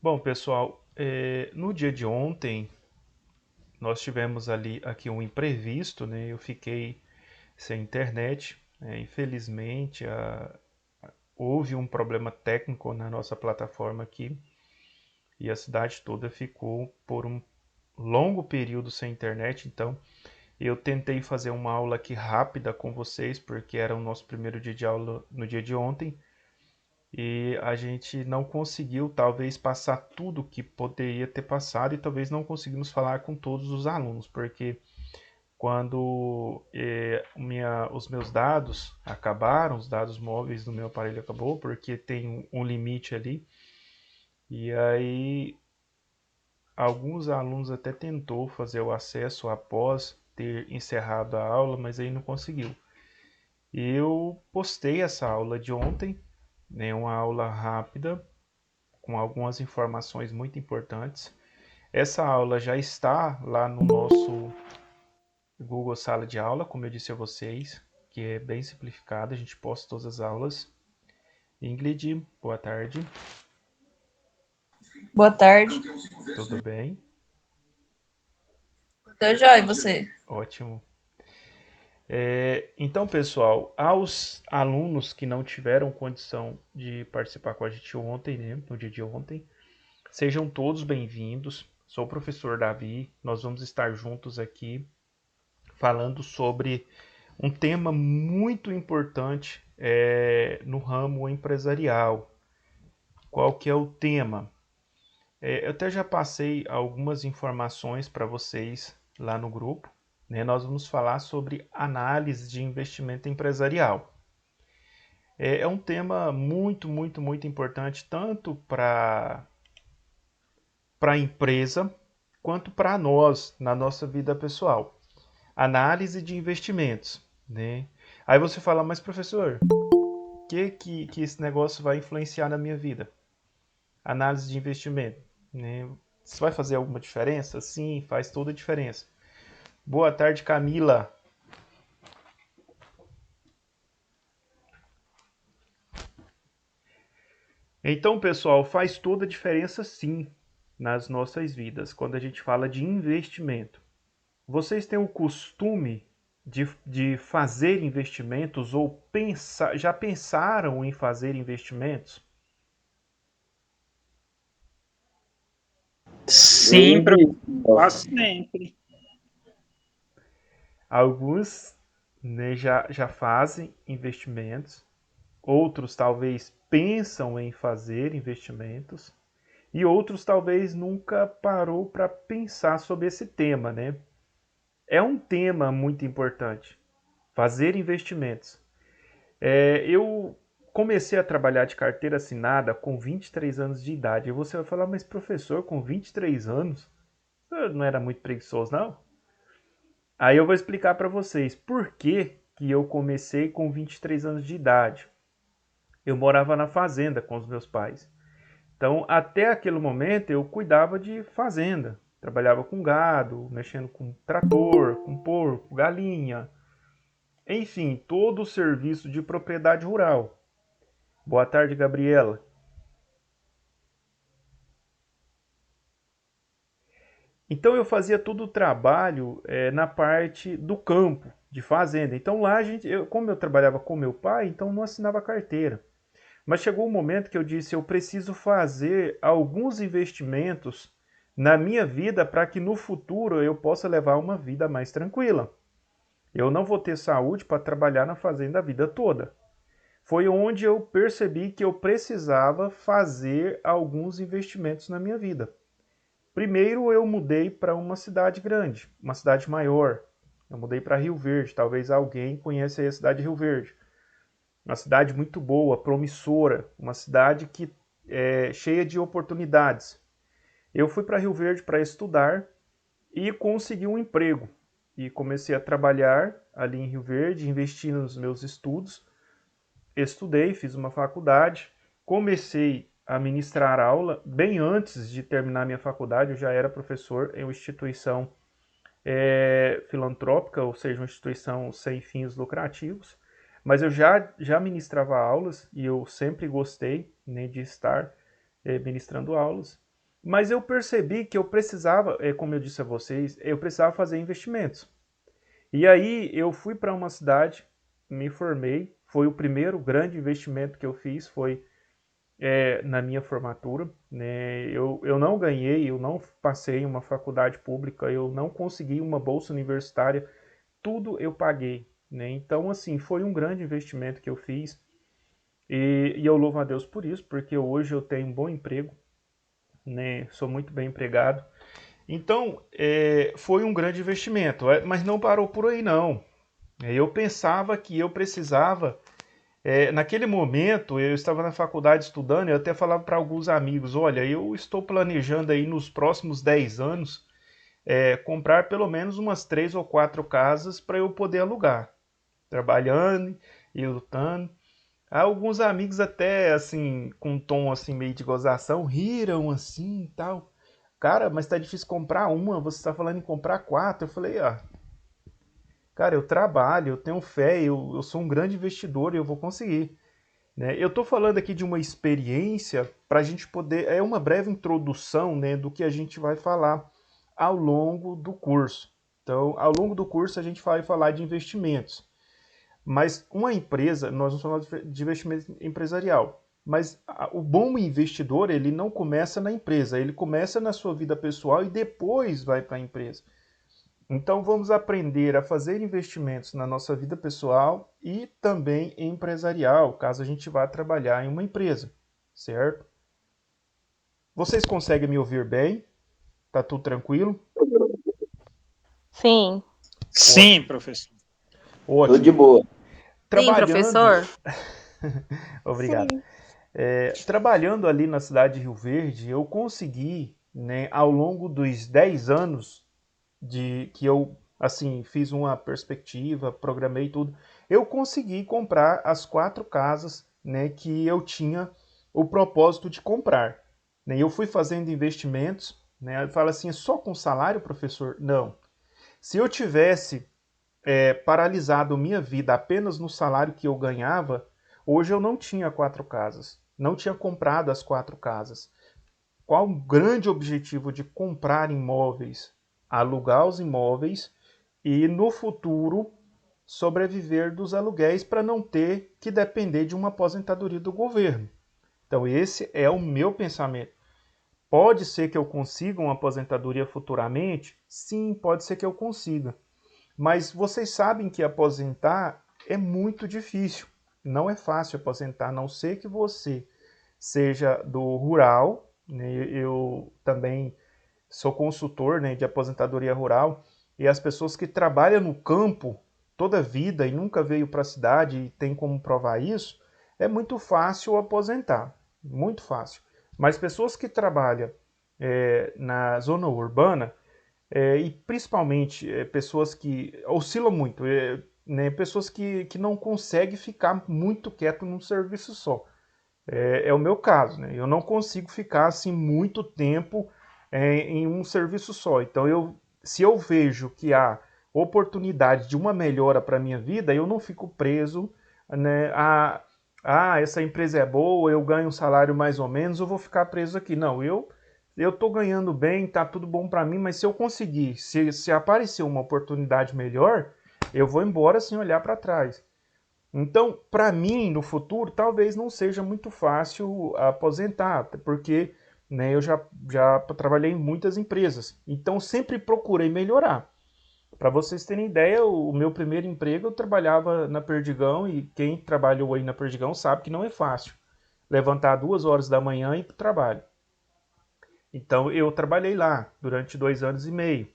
Bom, pessoal, no dia de ontem nós tivemos aqui um imprevisto, né? Eu fiquei sem internet, infelizmente, houve um problema técnico na nossa plataforma aqui e a cidade toda ficou por um longo período sem internet. Então, eu tentei fazer uma aula aqui rápida com vocês, porque era o nosso primeiro dia de aula no dia de ontem. E a gente não conseguiu, talvez, passar tudo que poderia ter passado e talvez não conseguimos falar com todos os alunos, porque quando os meus dados acabaram, os dados móveis do meu aparelho acabou, porque tem um limite ali, e aí alguns alunos até tentou fazer o acesso após ter encerrado a aula, mas aí não conseguiu. Eu postei essa aula de ontem, né, uma aula rápida, com algumas informações muito importantes. Essa aula já está lá no nosso Google Sala de Aula, como eu disse a vocês, que é bem simplificado, a gente posta todas as aulas. Ingrid, boa tarde. Boa tarde. Tudo bem? Tá joia, e você? Ótimo. Então, pessoal, aos alunos que não tiveram condição de participar com a gente ontem, né, no dia de ontem, sejam todos bem-vindos. Sou o professor Davi, nós vamos estar juntos aqui falando sobre um tema muito importante no ramo empresarial. Qual que é o tema? Eu até já passei algumas informações para vocês lá no grupo. Né? Nós vamos falar sobre análise de investimento empresarial. É um tema muito, muito, muito importante, tanto para a empresa quanto para nós, na nossa vida pessoal. Análise de investimentos. Né? Aí você fala, mas professor, que esse negócio vai influenciar na minha vida? Análise de investimento. Né? Isso vai fazer alguma diferença? Sim, faz toda a diferença. Boa tarde, Camila. Então, pessoal, faz toda a diferença sim nas nossas vidas quando a gente fala de investimento. Vocês têm o costume de fazer investimentos ou já pensaram em fazer investimentos? Eu Sim, evito. faço sempre. Alguns, né, já fazem investimentos, outros talvez pensam em fazer investimentos e outros talvez nunca parou para pensar sobre esse tema, né? É um tema muito importante, fazer investimentos. Eu comecei a trabalhar de carteira assinada com 23 anos de idade. E você vai falar, mas professor, com 23 anos, eu não era muito preguiçoso, não? Aí eu vou explicar para vocês por que eu comecei com 23 anos de idade. Eu morava na fazenda com os meus pais. Então, até aquele momento, eu cuidava de fazenda. Trabalhava com gado, mexendo com trator, com porco, galinha. Enfim, todo o serviço de propriedade rural. Boa tarde, Gabriela. Então, eu fazia todo o trabalho na parte do campo, de fazenda. Então, lá, como eu trabalhava com meu pai, então não assinava carteira. Mas chegou um momento que eu disse: eu preciso fazer alguns investimentos na minha vida para que no futuro eu possa levar uma vida mais tranquila. Eu não vou ter saúde para trabalhar na fazenda a vida toda. Foi onde eu percebi que eu precisava fazer alguns investimentos na minha vida. Primeiro eu mudei para uma cidade grande, uma cidade maior. Eu mudei para Rio Verde, talvez alguém conheça aí a cidade de Rio Verde. Uma cidade muito boa, promissora, uma cidade que é cheia de oportunidades. Eu fui para Rio Verde para estudar e consegui um emprego. E comecei a trabalhar ali em Rio Verde, investi nos meus estudos. Estudei, fiz uma faculdade, comecei a ministrar aula. Bem antes de terminar minha faculdade, eu já era professor em uma instituição filantrópica, ou seja, uma instituição sem fins lucrativos. Mas eu já ministrava aulas e eu sempre gostei, né, de estar ministrando aulas. Mas eu percebi que eu precisava, como eu disse a vocês, eu precisava fazer investimentos. E aí eu fui para uma cidade, me formei, foi o primeiro grande investimento que eu fiz, foi na minha formatura. Né? Eu não ganhei, eu não passei em uma faculdade pública, eu não consegui uma bolsa universitária, tudo eu paguei. Né? Então, assim, foi um grande investimento que eu fiz e eu louvo a Deus por isso, porque hoje eu tenho um bom emprego, né? Sou muito bem empregado. Então, foi um grande investimento, mas não parou por aí não. Eu pensava que eu precisava, naquele momento eu estava na faculdade estudando, eu até falava para alguns amigos, olha, eu estou planejando aí nos próximos 10 anos comprar pelo menos umas 3 ou 4 casas para eu poder alugar, trabalhando e lutando. Alguns amigos até assim, com um tom assim meio de gozação, riram assim e tal. Cara, mas tá difícil comprar uma, você está falando em comprar 4. Eu falei, cara, eu trabalho, eu tenho fé, eu sou um grande investidor e eu vou conseguir. Né? Eu estou falando aqui de uma experiência para a gente poder. É uma breve introdução, né, do que a gente vai falar ao longo do curso. Então, ao longo do curso, a gente vai falar de investimentos. Mas uma empresa, nós vamos falar de investimento empresarial. Mas o bom investidor, ele não começa na empresa, ele começa na sua vida pessoal e depois vai para a empresa. Então vamos aprender a fazer investimentos na nossa vida pessoal e também empresarial, caso a gente vá trabalhar em uma empresa, certo? Vocês conseguem me ouvir bem? Tá tudo tranquilo? Sim. Sim, Ótimo, professor. Tudo de ótimo. boa. Sim, Trabalhando, professor? obrigado. Sim. Trabalhando ali na cidade de Rio Verde, eu consegui, né, ao longo dos 10 anos de que eu assim fiz uma perspectiva, programei tudo, eu consegui comprar as 4 casas, né, que eu tinha o propósito de comprar. Né? Eu fui fazendo investimentos, né? Fala assim, só com salário, professor? Não. Se eu tivesse paralisado minha vida apenas no salário que eu ganhava, hoje eu não tinha 4 casas, não tinha comprado as 4 casas. Qual o grande objetivo de comprar imóveis? Alugar os imóveis e no futuro sobreviver dos aluguéis para não ter que depender de uma aposentadoria do governo. Então, esse é o meu pensamento. Pode ser que eu consiga uma aposentadoria futuramente? Sim, pode ser que eu consiga. Mas vocês sabem que aposentar é muito difícil. Não é fácil aposentar, a não ser que você seja do rural. Né? Eu também sou consultor, né, de aposentadoria rural e as pessoas que trabalham no campo toda a vida e nunca veio para a cidade e tem como provar isso, é muito fácil aposentar, muito fácil. Mas pessoas que trabalham na zona urbana e principalmente pessoas que oscilam muito, né, pessoas que não conseguem ficar muito quieto num serviço só. É o meu caso, né? Eu não consigo ficar assim muito tempo em um serviço só. Então, se eu vejo que há oportunidade de uma melhora para a minha vida, eu não fico preso, né, essa empresa é boa, eu ganho um salário mais ou menos, eu vou ficar preso aqui. Não, eu estou ganhando bem, tá tudo bom para mim, mas se eu conseguir, se aparecer uma oportunidade melhor, eu vou embora sem olhar para trás. Então, para mim, no futuro, talvez não seja muito fácil aposentar, porque né, eu já trabalhei em muitas empresas. Então, sempre procurei melhorar. Para vocês terem ideia, o meu primeiro emprego eu trabalhava na Perdigão e quem trabalhou aí na Perdigão sabe que não é fácil levantar 2 horas da manhã e ir para o trabalho. Então, eu trabalhei lá durante 2 anos e meio.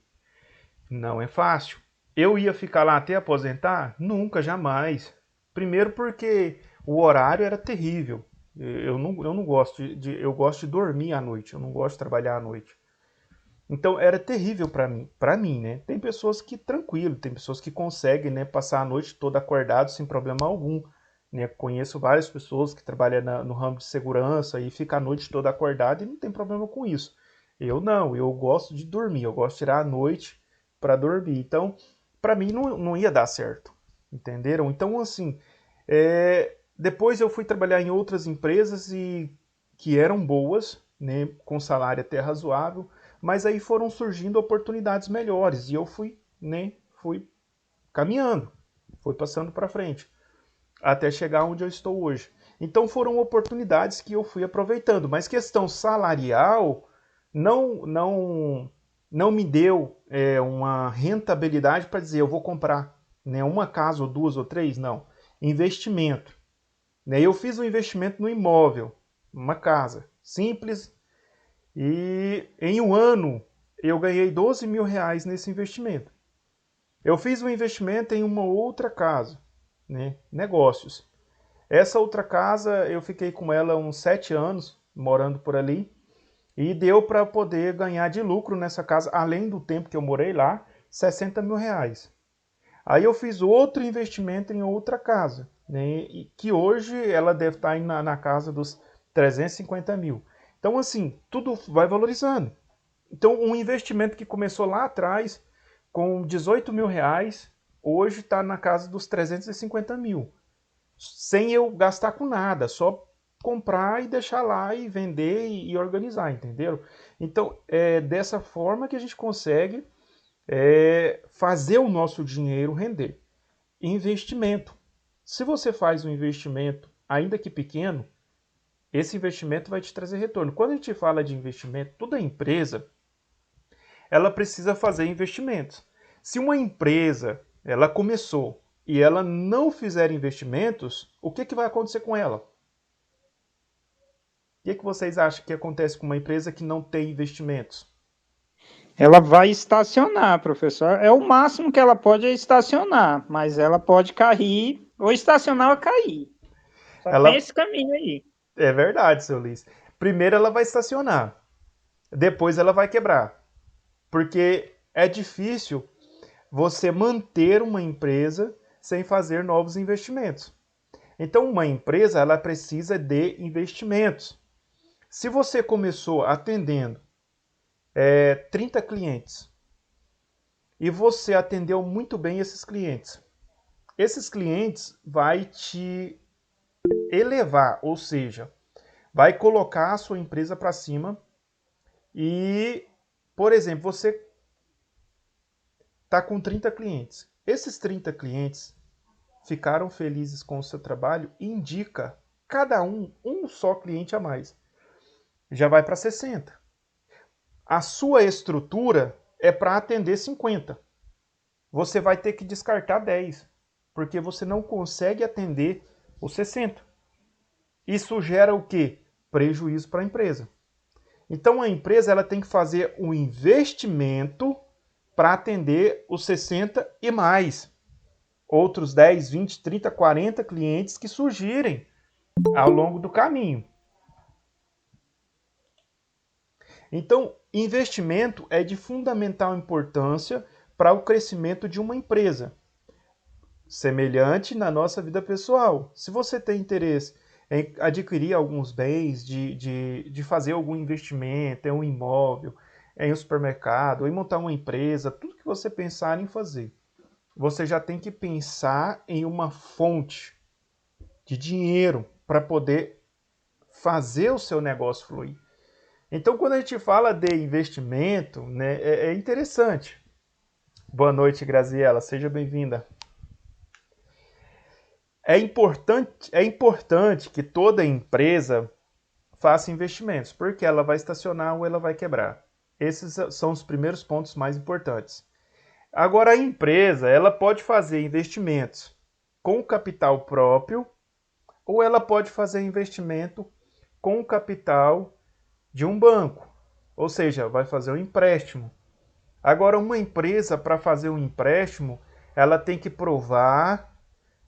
Não é fácil. Eu ia ficar lá até aposentar? Nunca, jamais. Primeiro porque o horário era terrível. Eu não gosto eu gosto de dormir à noite, eu não gosto de trabalhar à noite. Então era terrível para mim, né? Tem pessoas que tranquilo, tem pessoas que conseguem, né, passar a noite toda acordado sem problema algum, né? Conheço várias pessoas que trabalham no ramo de segurança e ficam a noite toda acordado e não tem problema com isso. Eu não, eu gosto de dormir, eu gosto de tirar a noite para dormir. Então, para mim não ia dar certo, entenderam? Então, assim, depois eu fui trabalhar em outras empresas e que eram boas, né, com salário até razoável, mas aí foram surgindo oportunidades melhores e eu fui, né, fui caminhando, fui passando para frente, até chegar onde eu estou hoje. Então foram oportunidades que eu fui aproveitando, mas questão salarial não me deu uma rentabilidade para dizer eu vou comprar, né, uma casa ou duas ou três, não. Investimento. Né? Eu fiz um investimento no imóvel, uma casa simples, e em um ano eu ganhei 12 mil reais nesse investimento. Eu fiz um investimento em uma outra casa, né? Negócios. Essa outra casa eu fiquei com ela uns 7 anos, morando por ali, e deu para poder ganhar de lucro nessa casa, além do tempo que eu morei lá, 60 mil reais. Aí eu fiz outro investimento em outra casa, né, e que hoje ela deve estar na casa dos 350 mil. Então, assim, tudo vai valorizando. Então, um investimento que começou lá atrás com 18 mil reais, hoje está na casa dos 350 mil. Sem eu gastar com nada, só comprar e deixar lá e vender e organizar, entendeu? Então, é dessa forma que a gente consegue fazer o nosso dinheiro render. Investimento. Se você faz um investimento, ainda que pequeno, esse investimento vai te trazer retorno. Quando a gente fala de investimento, toda empresa ela precisa fazer investimentos. Se uma empresa ela começou e ela não fizer investimentos, o que vai acontecer com ela? O que vocês acham que acontece com uma empresa que não tem investimentos? Ela vai estacionar, professor. É o máximo que ela pode é estacionar, mas ela pode cair, ou estacionar ou cair. Só tem Ela esse caminho aí. é verdade, seu Liz. Primeiro ela vai estacionar, depois ela vai quebrar, porque é difícil você manter uma empresa sem fazer novos investimentos. Então, uma empresa ela precisa de investimentos. Se você começou atendendo 30 clientes e você atendeu muito bem esses clientes vai te elevar, ou seja, vai colocar a sua empresa para cima e, por exemplo, você está com 30 clientes. Esses 30 clientes ficaram felizes com o seu trabalho e indica cada um só cliente a mais. Já vai para 60. A sua estrutura é para atender 50. Você vai ter que descartar 10, porque você não consegue atender os 60. Isso gera o quê? Prejuízo para a empresa. Então a empresa ela tem que fazer um investimento para atender os 60 e mais. Outros 10, 20, 30, 40 clientes que surgirem ao longo do caminho. Então, investimento é de fundamental importância para o crescimento de uma empresa. Semelhante na nossa vida pessoal. Se você tem interesse em adquirir alguns bens, de fazer algum investimento em um imóvel, em um supermercado, em montar uma empresa, tudo que você pensar em fazer, você já tem que pensar em uma fonte de dinheiro para poder fazer o seu negócio fluir. Então, quando a gente fala de investimento, né, é interessante. Boa noite, Graziela, seja bem-vinda. É importante que toda empresa faça investimentos, porque ela vai estacionar ou ela vai quebrar. Esses são os primeiros pontos mais importantes. Agora, a empresa ela pode fazer investimentos com capital próprio ou ela pode fazer investimento com o capital de um banco, ou seja, vai fazer um empréstimo. Agora, uma empresa, para fazer um empréstimo, ela tem que provar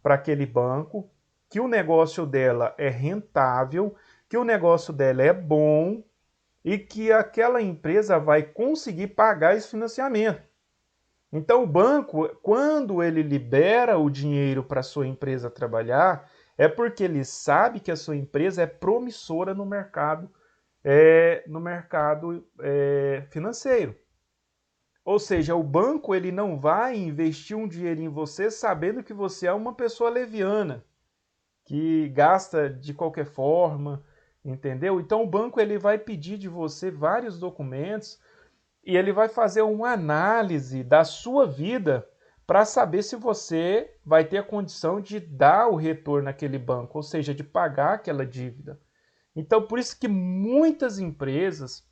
para aquele banco que o negócio dela é rentável, que o negócio dela é bom e que aquela empresa vai conseguir pagar esse financiamento. Então, o banco, quando ele libera o dinheiro para a sua empresa trabalhar, é porque ele sabe que a sua empresa é promissora no mercado financeiro. Ou seja, o banco ele não vai investir um dinheiro em você sabendo que você é uma pessoa leviana, que gasta de qualquer forma, entendeu? Então o banco ele vai pedir de você vários documentos e ele vai fazer uma análise da sua vida para saber se você vai ter a condição de dar o retorno naquele banco, ou seja, de pagar aquela dívida. Então, por isso que muitas empresas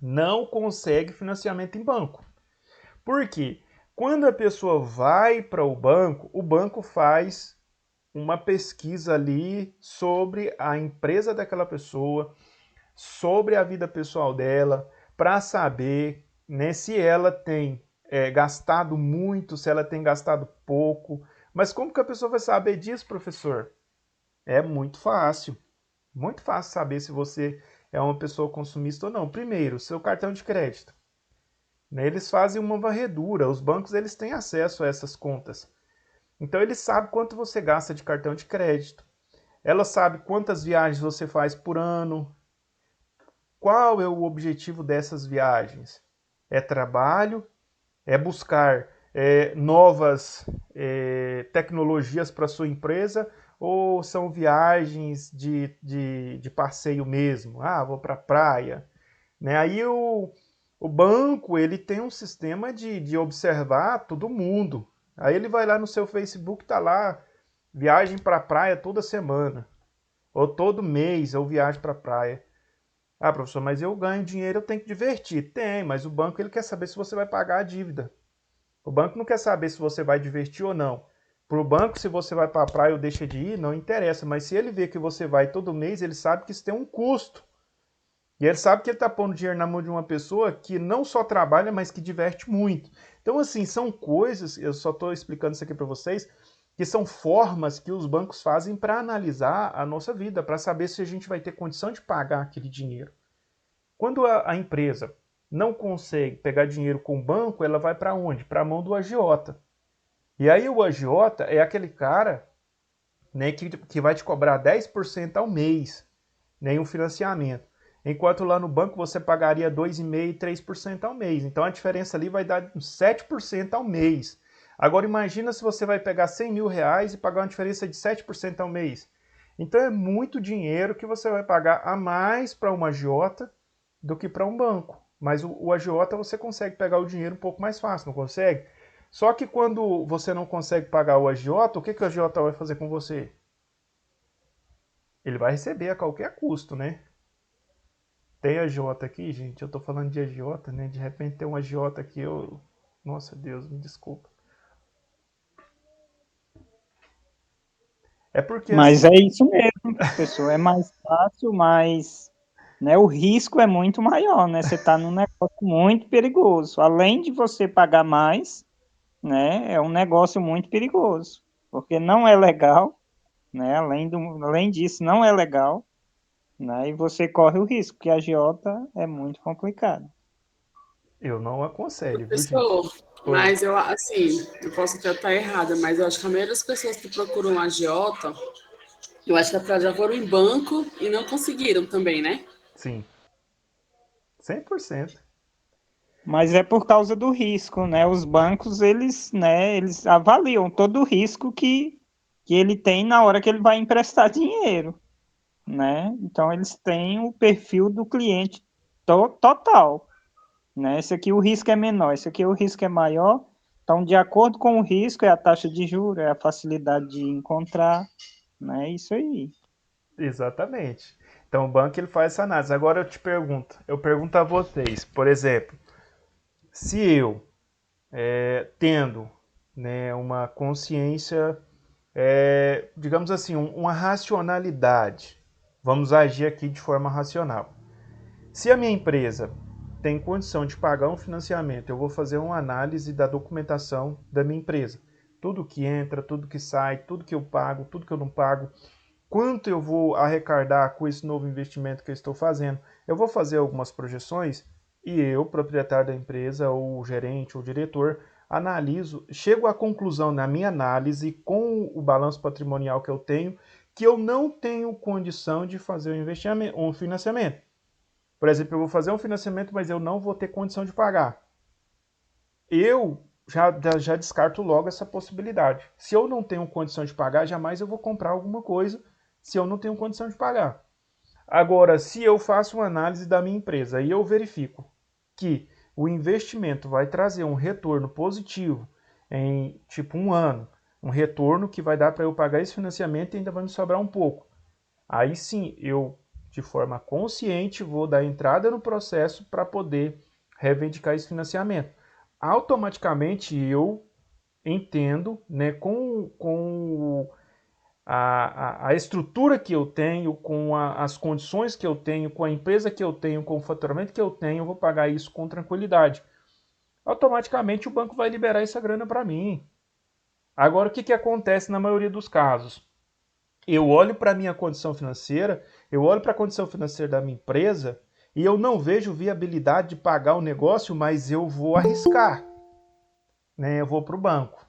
não conseguem financiamento em banco. Por quê? Quando a pessoa vai para o banco faz uma pesquisa ali sobre a empresa daquela pessoa, sobre a vida pessoal dela, para saber, né, se ela tem gastado muito, se ela tem gastado pouco. Mas como que a pessoa vai saber disso, professor? É muito fácil saber se você é uma pessoa consumista ou não. Primeiro, seu cartão de crédito, né, eles fazem uma varredura, os bancos eles têm acesso a essas contas. Então eles sabem quanto você gasta de cartão de crédito. Ela sabe quantas viagens você faz por ano. Qual é o objetivo dessas viagens? É trabalho? É buscar novas tecnologias para sua empresa? Ou são viagens de passeio mesmo? Ah, vou para a praia. Né? Aí o banco ele tem um sistema de observar todo mundo. Aí ele vai lá no seu Facebook, tá lá, viagem para a praia toda semana. Ou todo mês eu viajo para a praia. Ah, professor, mas eu ganho dinheiro, eu tenho que divertir. Tem, mas o banco ele quer saber se você vai pagar a dívida. O banco não quer saber se você vai divertir ou não. Para o banco, se você vai para a praia ou deixa de ir, não interessa. Mas se ele vê que você vai todo mês, ele sabe que isso tem um custo. E ele sabe que ele está pondo dinheiro na mão de uma pessoa que não só trabalha, mas que diverte muito. Então, assim, são coisas, eu só estou explicando isso aqui para vocês, que são formas que os bancos fazem para analisar a nossa vida, para saber se a gente vai ter condição de pagar aquele dinheiro. Quando a empresa não consegue pegar dinheiro com o banco, ela vai para onde? Para a mão do agiota. E aí o agiota é aquele cara, né, que vai te cobrar 10% ao mês, né, em um financiamento. Enquanto lá no banco você pagaria 2,5%, 3% ao mês. Então a diferença ali vai dar 7% ao mês. Agora imagina se você vai pegar 100 mil reais e pagar uma diferença de 7% ao mês. Então é muito dinheiro que você vai pagar a mais para uma agiota do que para um banco. Mas o agiota você consegue pegar o dinheiro um pouco mais fácil, não consegue? Só que quando você não consegue pagar o agiota, o que, que o agiota vai fazer com você? Ele vai receber a qualquer custo, né? Tem agiota aqui, gente, eu tô falando de agiota, né? De repente tem um agiota aqui, eu... Nossa Deus, me desculpa. É porque Mas assim... é isso mesmo, professor. É mais fácil, mas né, o risco é muito maior, né? Você está num negócio muito perigoso. Além de você pagar mais, né? É um negócio muito perigoso, porque não é legal, né? Além disso, não é legal, né? E você corre o risco, porque a agiota é muito complicado. Eu não aconselho, viu, gente? Professor, Oi. mas eu, assim, eu posso até estar errada, mas eu acho que a maioria das pessoas que procuram um agiota, eu acho que elas já foram em banco e não conseguiram também, né? Sim, 100%. Mas é por causa do risco, né? Os bancos, eles, né, eles avaliam todo o risco que ele tem na hora que ele vai emprestar dinheiro, né? Então, eles têm o perfil do cliente total, né? Esse aqui o risco é menor, esse aqui o risco é maior. Então, de acordo com o risco, é a taxa de juros, é a facilidade de encontrar, né? Isso aí. Exatamente. Então o banco ele faz essa análise. Agora eu pergunto a vocês, por exemplo, se eu tendo, né, uma consciência, digamos assim, uma racionalidade, vamos agir aqui de forma racional. Se a minha empresa tem condição de pagar um financiamento, eu vou fazer uma análise da documentação da minha empresa. Tudo que entra, tudo que sai, tudo que eu pago, tudo que eu não pago, quanto eu vou arrecadar com esse novo investimento que eu estou fazendo. Eu vou fazer algumas projeções e eu, proprietário da empresa, ou gerente, ou diretor, analiso, chego à conclusão na minha análise com o balanço patrimonial que eu tenho, que eu não tenho condição de fazer um financiamento. Por exemplo, eu vou fazer um financiamento, mas eu não vou ter condição de pagar. Eu já descarto logo essa possibilidade. Se eu não tenho condição de pagar, jamais eu vou comprar alguma coisa se eu não tenho condição de pagar. Agora, se eu faço uma análise da minha empresa e eu verifico que o investimento vai trazer um retorno positivo em tipo um ano, um retorno que vai dar para eu pagar esse financiamento e ainda vai me sobrar um pouco. Aí sim, eu, de forma consciente, vou dar entrada no processo para poder reivindicar esse financiamento. Automaticamente eu entendo, né, com a estrutura que eu tenho, com as condições que eu tenho, com a empresa que eu tenho, com o faturamento que eu tenho, eu vou pagar isso com tranquilidade. Automaticamente o banco vai liberar essa grana para mim. Agora, o que acontece na maioria dos casos? Eu olho para a minha condição financeira, eu olho para a condição financeira da minha empresa e eu não vejo viabilidade de pagar o negócio, mas eu vou arriscar, né? Eu vou para o banco.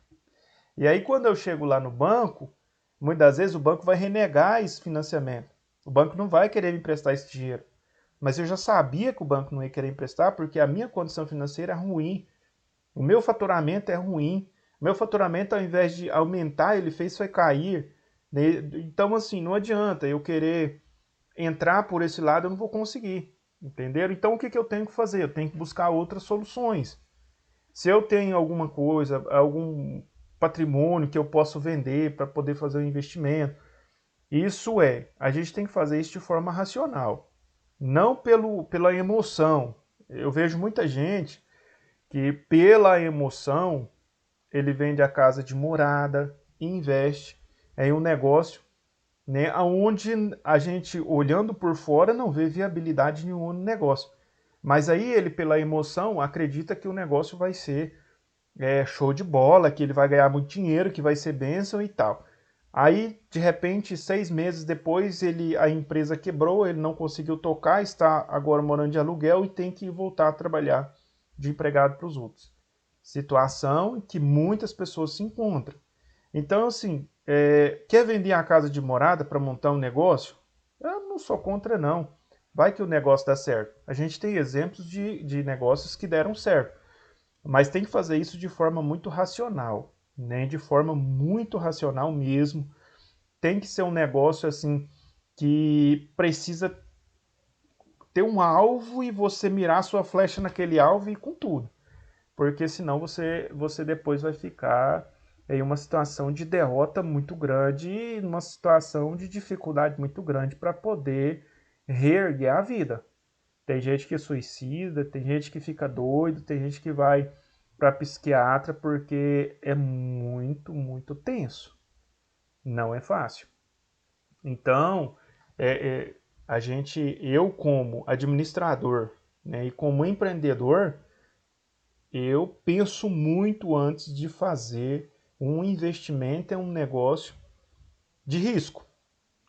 E aí, quando eu chego lá no banco, muitas vezes o banco vai renegar esse financiamento. O banco não vai querer me emprestar esse dinheiro. Mas eu já sabia que o banco não ia querer emprestar porque a minha condição financeira é ruim. O meu faturamento é ruim. O meu faturamento, ao invés de aumentar, ele fez foi cair. Então, assim, não adianta eu querer entrar por esse lado, eu não vou conseguir. Entenderam? Então, o que eu tenho que fazer? Eu tenho que buscar outras soluções. Se eu tenho alguma coisa, algum patrimônio que eu posso vender para poder fazer um investimento, a gente tem que fazer isso de forma racional, não pela emoção. Eu vejo muita gente que pela emoção ele vende a casa de morada e investe em um negócio, né, onde a gente olhando por fora não vê viabilidade nenhuma no negócio. Mas aí ele pela emoção acredita que o negócio vai ser show de bola, que ele vai ganhar muito dinheiro, que vai ser bênção e tal. Aí, de repente, 6 meses depois, a empresa quebrou, ele não conseguiu tocar, está agora morando de aluguel e tem que voltar a trabalhar de empregado para os outros. Situação em que muitas pessoas se encontram. Então, assim, quer vender a casa de morada para montar um negócio? Eu não sou contra, não. Vai que o negócio dá certo. A gente tem exemplos de negócios que deram certo. Mas tem que fazer isso de forma muito racional, né? De forma muito racional mesmo. Tem que ser um negócio assim que precisa ter um alvo e você mirar sua flecha naquele alvo e ir com tudo. Porque senão você depois vai ficar em uma situação de derrota muito grande e numa situação de dificuldade muito grande para poder reerguer a vida. Tem gente que suicida, tem gente que fica doido, tem gente que vai para psiquiatra porque é muito, muito tenso. Não é fácil. Então, é, é, eu como administrador, né, e como empreendedor, eu penso muito antes de fazer um investimento em um negócio de risco.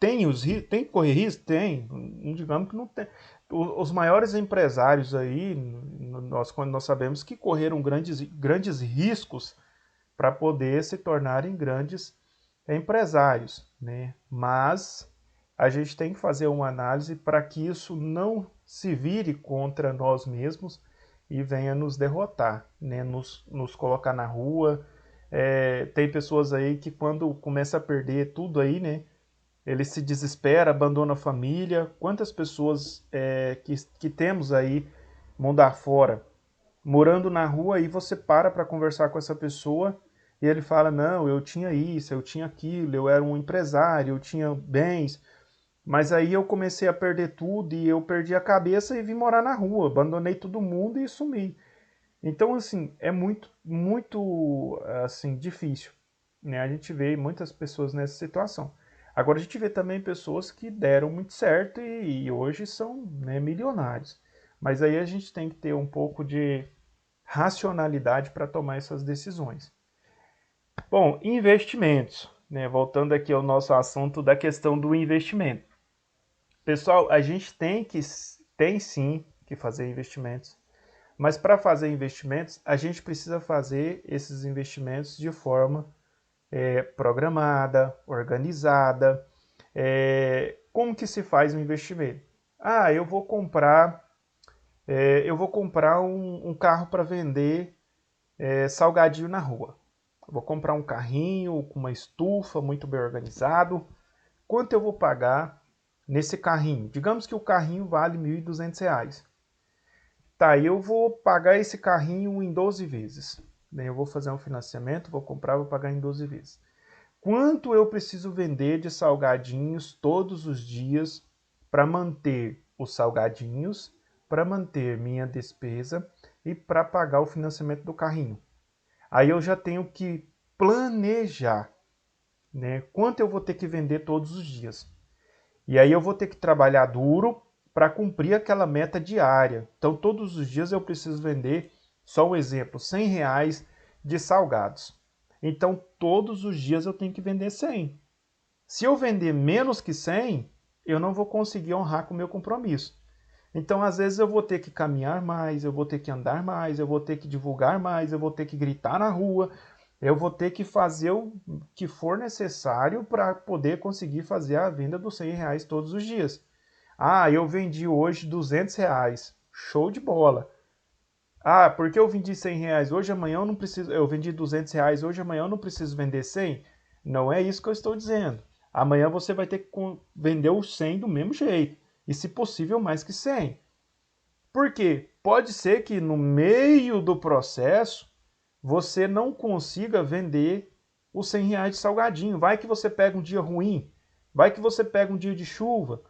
Tem que correr risco? Tem. Não digamos que não tem. Os maiores empresários aí, quando nós sabemos que correram grandes riscos para poder se tornarem grandes empresários, né? Mas a gente tem que fazer uma análise para que isso não se vire contra nós mesmos e venha nos derrotar, né? Nos colocar na rua. Tem pessoas aí que quando começa a perder tudo aí, né? Ele se desespera, abandona a família. Quantas pessoas que temos aí mundo afora, morando na rua, e você para conversar com essa pessoa e ele fala, não, eu tinha isso, eu tinha aquilo, eu era um empresário, eu tinha bens, mas aí eu comecei a perder tudo e eu perdi a cabeça e vim morar na rua, abandonei todo mundo e sumi. Então, assim, é muito, muito, assim, difícil, né? A gente vê muitas pessoas nessa situação. Agora, a gente vê também pessoas que deram muito certo e hoje são, né, milionários. Mas aí a gente tem que ter um pouco de racionalidade para tomar essas decisões. Bom, investimentos, né? Voltando aqui ao nosso assunto da questão do investimento. Pessoal, a gente tem sim que fazer investimentos. Mas para fazer investimentos, a gente precisa fazer esses investimentos de forma programada, organizada. Como que se faz um investimento? Ah, eu vou comprar um carro para vender salgadinho na rua. Eu vou comprar um carrinho com uma estufa muito bem organizado. Quanto eu vou pagar nesse carrinho. Digamos que o carrinho vale R$ 1.200. Tá, eu vou pagar esse carrinho em 12 vezes. Eu vou fazer um financiamento, vou comprar, vou pagar em 12 vezes. Quanto eu preciso vender de salgadinhos todos os dias para manter os salgadinhos, para manter minha despesa e para pagar o financiamento do carrinho? Aí eu já tenho que planejar, né? Quanto eu vou ter que vender todos os dias. E aí eu vou ter que trabalhar duro para cumprir aquela meta diária. Então todos os dias eu preciso vender, só um exemplo, R$ 100 de salgados. Então todos os dias eu tenho que vender 100. Se eu vender menos que 100, eu não vou conseguir honrar com o meu compromisso. Então, às vezes, eu vou ter que caminhar mais, eu vou ter que andar mais, eu vou ter que divulgar mais, eu vou ter que gritar na rua, eu vou ter que fazer o que for necessário para poder conseguir fazer a venda dos R$ 100 todos os dias. Ah, eu vendi hoje R$ 200. Show de bola. Ah, porque eu vendi R$ 100 hoje, amanhã eu não preciso... Eu vendi R$ 200 hoje, amanhã eu não preciso vender 100? Não é isso que eu estou dizendo. Amanhã você vai ter que vender os 100 do mesmo jeito. E, se possível, mais que 100. Por quê? Pode ser que no meio do processo você não consiga vender os R$ 100 de salgadinho. Vai que você pega um dia ruim. Vai que você pega um dia de chuva.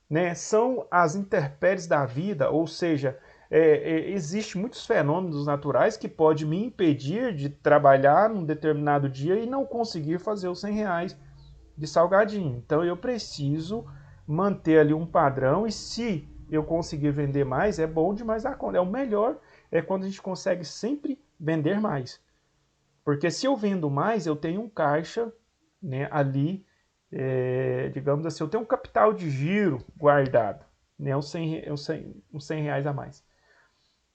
Né? São as intempéries da vida, ou seja, existem muitos fenômenos naturais que podem me impedir de trabalhar num determinado dia e não conseguir fazer os R$ 100 de salgadinho. Então eu preciso manter ali um padrão, e se eu conseguir vender mais, é bom demais a conta. O melhor é quando a gente consegue sempre vender mais. Porque se eu vendo mais, eu tenho um caixa, né, ali, digamos assim, eu tenho um capital de giro guardado, né, uns 100 reais a mais.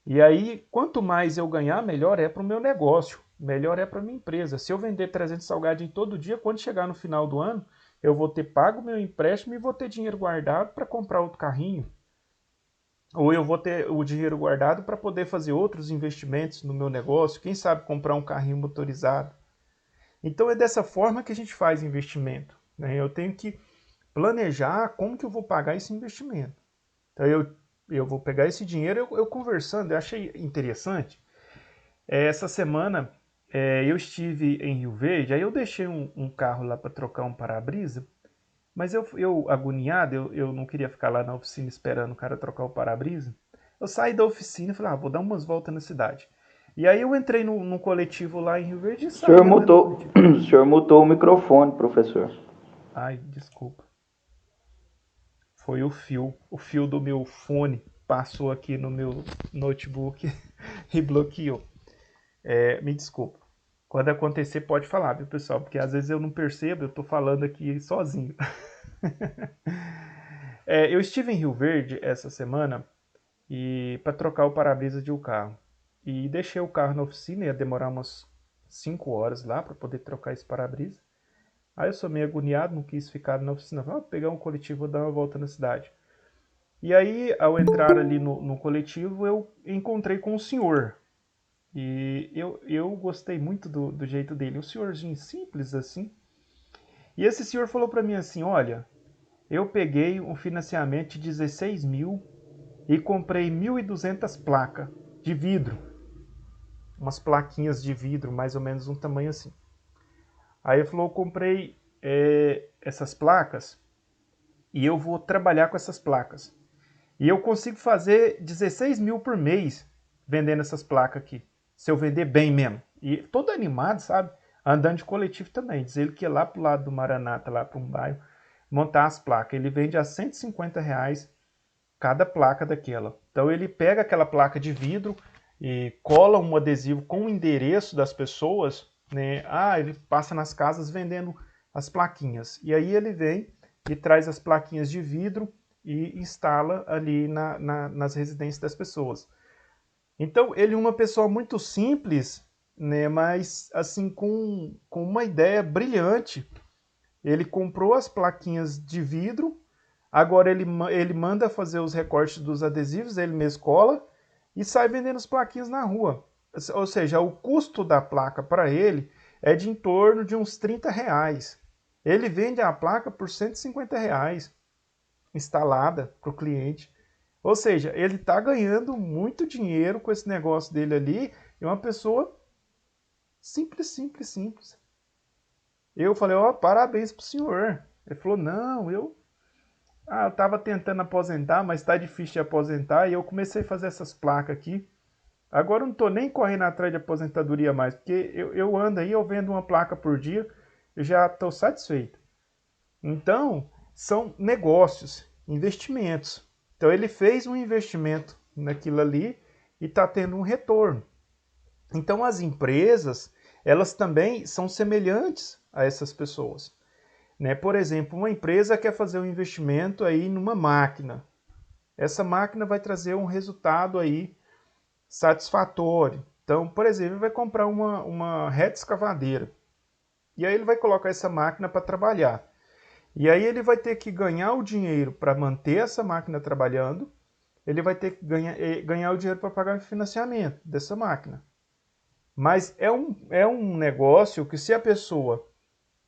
E aí, quanto mais eu ganhar, melhor é para o meu negócio, melhor é para a minha empresa. Se eu vender 300 salgadinhos todo dia, quando chegar no final do ano, eu vou ter pago o meu empréstimo e vou ter dinheiro guardado para comprar outro carrinho. Ou eu vou ter o dinheiro guardado para poder fazer outros investimentos no meu negócio, quem sabe comprar um carrinho motorizado. Então é dessa forma que a gente faz investimento, né? Eu tenho que planejar como que eu vou pagar esse investimento. Então eu vou pegar esse dinheiro, eu conversando, eu achei interessante. Essa semana eu estive em Rio Verde, aí eu deixei um carro lá para trocar um para-brisa, mas eu agoniado, eu não queria ficar lá na oficina esperando o cara trocar o para-brisa. Eu saí da oficina e falei, vou dar umas voltas na cidade. E aí eu entrei no coletivo lá em Rio Verde e saí. O senhor mutou o microfone, professor. Ai, desculpa. Foi o fio do meu fone passou aqui no meu notebook e bloqueou. Me desculpa. Quando acontecer, pode falar, viu, pessoal? Porque às vezes eu não percebo, eu tô falando aqui sozinho. Eu estive em Rio Verde essa semana e para trocar o para-brisa de um carro. E deixei o carro na oficina, ia demorar umas 5 horas lá para poder trocar esse para-brisa. Aí eu sou meio agoniado, não quis ficar na oficina. Vou pegar um coletivo e dar uma volta na cidade. E aí, ao entrar ali no coletivo, eu encontrei com um senhor. E eu gostei muito do jeito dele. Um senhorzinho simples assim. E esse senhor falou para mim assim, olha, eu peguei um financiamento de 16 mil e comprei 1.200 placas de vidro. Umas plaquinhas de vidro, mais ou menos um tamanho assim. Aí ele falou, eu comprei essas placas e eu vou trabalhar com essas placas. E eu consigo fazer 16 mil por mês vendendo essas placas aqui. Se eu vender bem mesmo. E todo animado, sabe? Andando de coletivo também. Diz ele que ia lá pro lado do Maranata, lá para um bairro, montar as placas. Ele vende a R$ 150 cada placa daquela. Então ele pega aquela placa de vidro e cola um adesivo com o endereço das pessoas, né? Ele passa nas casas vendendo as plaquinhas. E aí ele vem e traz as plaquinhas de vidro e instala ali nas residências das pessoas. Então ele é uma pessoa muito simples, né? Mas assim com uma ideia brilhante. Ele comprou as plaquinhas de vidro, agora ele manda fazer os recortes dos adesivos, ele mesmo cola e sai vendendo as plaquinhas na rua. Ou seja, o custo da placa para ele é de em torno de uns R$ 30. Ele vende a placa por R$ 150. instalada para o cliente. Ou seja, ele está ganhando muito dinheiro com esse negócio dele ali, e uma pessoa simples, simples, simples. Eu falei, ó, parabéns pro senhor. Ele falou, não, eu estava tentando aposentar, mas está difícil de aposentar, e eu comecei a fazer essas placas aqui. Agora eu não estou nem correndo atrás de aposentadoria mais, porque eu ando aí, eu vendo uma placa por dia, eu já estou satisfeito. Então, são negócios, investimentos. Então, ele fez um investimento naquilo ali e está tendo um retorno. Então, as empresas, elas também são semelhantes a essas pessoas. Né? Por exemplo, uma empresa quer fazer um investimento aí numa máquina. Essa máquina vai trazer um resultado aí satisfatório. Então, por exemplo, ele vai comprar uma reta escavadeira. E aí ele vai colocar essa máquina para trabalhar. E aí ele vai ter que ganhar o dinheiro para manter essa máquina trabalhando, ele vai ter que ganhar o dinheiro para pagar o financiamento dessa máquina. Mas é um negócio que, se a pessoa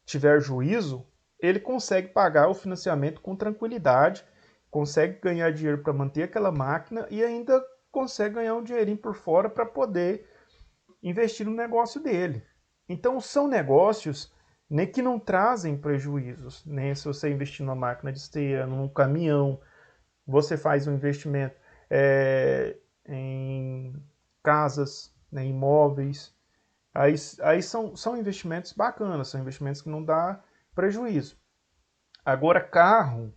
tiver juízo, ele consegue pagar o financiamento com tranquilidade, consegue ganhar dinheiro para manter aquela máquina e ainda consegue ganhar um dinheirinho por fora para poder investir no negócio dele. Então são negócios, né, que não trazem prejuízos. Né? Se você investir numa máquina de esteira, num caminhão, você faz um investimento em casas, né, imóveis, aí são investimentos bacanas, são investimentos que não dá prejuízo. Agora, carro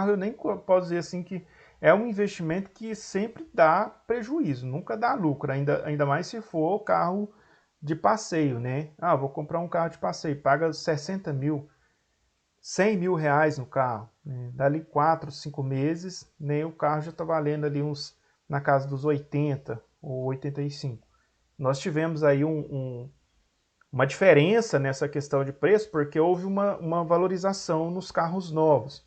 eu nem posso dizer assim que é um investimento que sempre dá prejuízo, nunca dá lucro, ainda mais se for carro de passeio, né? Ah, vou comprar um carro de passeio, paga 60 mil, 100 mil reais no carro, né? Dali 4, 5 meses, né, o carro já está valendo ali na casa dos 80 ou 85. Nós tivemos aí uma diferença nessa questão de preço, porque houve uma valorização nos carros novos.